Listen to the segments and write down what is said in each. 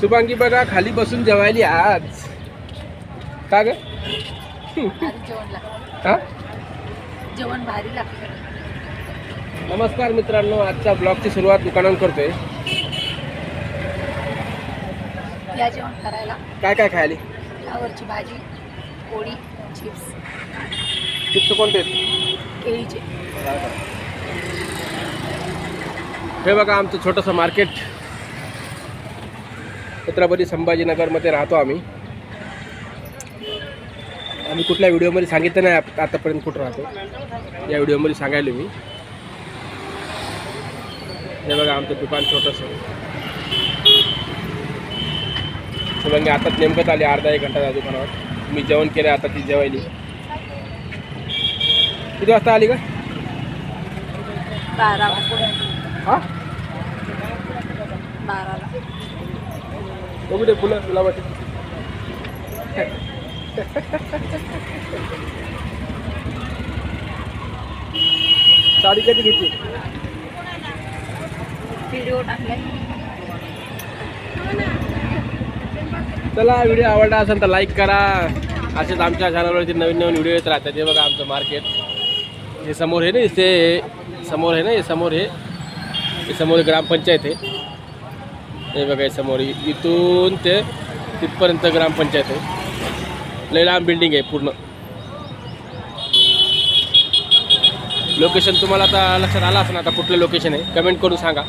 शुभांगी बघा खाली बसून जेवायली आज का ग? हा जेवण भारी लागतं. नमस्कार मित्रांनो, आजच्या ब्लॉगची सुरुवात दुकानात करतोय. या जेवण करायला काय काय खायली? फ्लावरची भाजी, पोळी, चिप्स. चिप्स कोणते? केळीचे. हे बघा आमचं छोटंसं मार्केट. छत्रपती संभाजीनगरमध्ये राहतो आम्ही. आम्ही कुठल्या व्हिडिओमध्ये सांगितलं नाही आतापर्यंत कुठं राहतो. या व्हिडिओमध्ये सांगायला मी. हे बघा आमचं दुकान छोटंसं. शुभांगी आताच नेमकंच आली, अर्धा एक घंटा दुकानावर. मी जेवण केलं, आता ती जेवायली. किती वाजता आली का? 12 वाजता. हां 12ला. बघू दे फुलं गुलाबाची. साडी कधी घेतली? व्हिडिओ टाकलाय. चला, व्हिडिओ आवडला असेल तर लाईक करा. असेच आमच्या चॅनलवरती नवीन नवीन व्हिडिओ येत राहतात. हे बघा आमचं मार्केट. हे समोर आहे ना, ते समोर आहे ना, हे समोर ग्रामपंचायत आहे. हे बघा समोर इथून ते तिथपर्यंत ग्रामपंचायत आहे. लय लांब बिल्डिंग आहे पूर्ण. लोकेशन तुम्हाला आता लक्षात आलं असेल. आता कुठलं लोकेशन आहे कमेंट करून सांगा.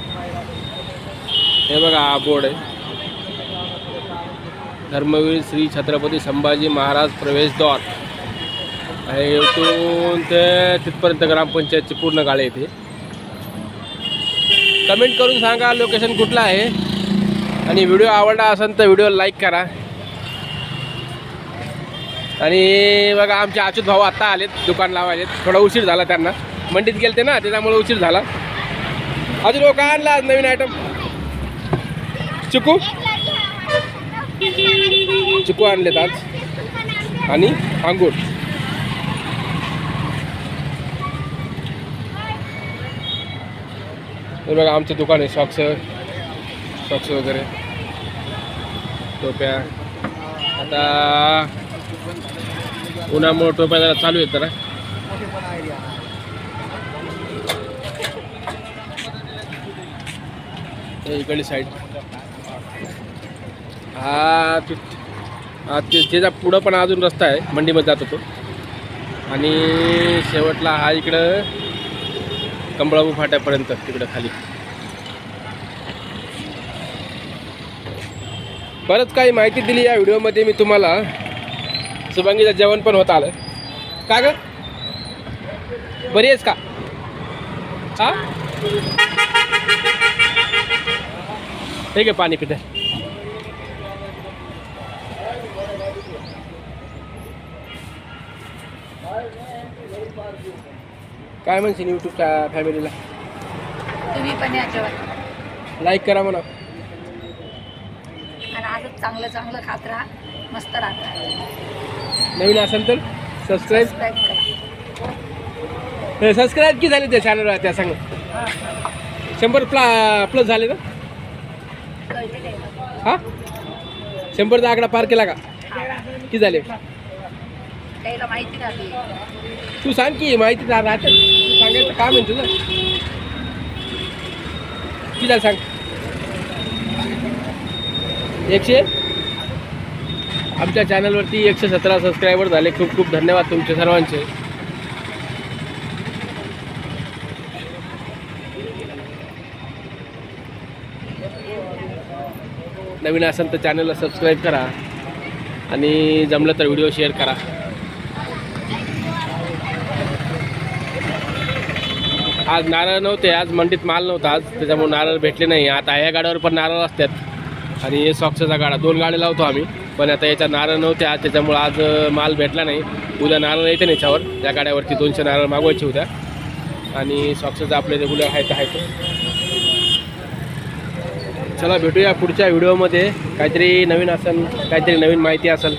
हे बघा हा बोर्ड आहे, धर्मवीर श्री छत्रपती संभाजी महाराज प्रवेशद्वार आहे. इथून ते तिथपर्यंत ग्रामपंचायतची पूर्ण गाडी येते. कमेंट करून सांगा लोकेशन कुठलं आहे. आणि व्हिडिओ आवडला असेल तर व्हिडिओ लाईक करा. आणि बघा आमचे अच्युत भाऊ आत्ता आलेत दुकान लावायलेत. थोडा उशीर झाला त्यांना, मंडीत गेलते ना त्याच्यामुळे उशीर झाला. अजून लोक आणला आज नवीन आयटम. चिकू आणलेत आज आणि अंगूर. हे बघा आमचं दुकान आहे. सॉक्स वगैरे, टोप्या. आता उन्हामुळे टोप्या जरा चालू आहेत जरा. इकडली साईड हा त्याच्या पुढं पण अजून रस्ता आहे, मंडीमध्ये जात होतो. आणि शेवटला हा इकडं कंबळाबू फाट्यापर्यंत तिकडं खाली. बरंच काही माहिती दिली या व्हिडिओमध्ये मी तुम्हाला. शुभांगीचं जेवण पण होत आलं. का ग, बरी आहेस का? हा ठीक आहे, पाणी पिते. काय म्हणशील यूट्यूबच्या फॅमिलीला? तुम्ही पण या जेवण लाईक करा म्हणा. आणि आजच चांगलं चांगलं खात राहा, मस्त राहता. नवीन असेल तर सबस्क्राईब करा. सबस्क्राईब की झाले त्या चॅनलवर? त्या सांग. 100 प्लस झाले ना? हां 100चा आकडा पार केला का? किती झाले? त्याला माहिती राहते. तू सांग की माहिती राहते. तू सांगायचं काम आहे तुझं. किती झालं सांग? 100. आमच्या चॅनलवरती 117 सबस्क्रायबर झाले. खूप खूप धन्यवाद तुमचे सर्वांचे. नवीन असेल तर चॅनलला सबस्क्राईब करा आणि जमलं तर व्हिडिओ शेअर करा. आज नारळ नव्हते, आज मंडीत माल नव्हता आज, त्याच्यामुळे नारळ भेटले नाही. आता या गाड्यावर पण नारळ असतात आणि हे सॉक्सचा गाडा 2 गाड्या लावतो आम्ही. पण आता याच्या नारळ नव्हते आज, त्याच्यामुळे आज माल भेटला नाही. उद्या नारळ येते याच्यावर. त्या गाड्यावरती 200 नारळ मागवायचे उद्या. आणि सॉक्सचा आपले रेग्युलर आहे. चला भेटूया पुढच्या व्हिडिओमध्ये. काहीतरी नवीन असेल, काहीतरी नवीन माहिती असेल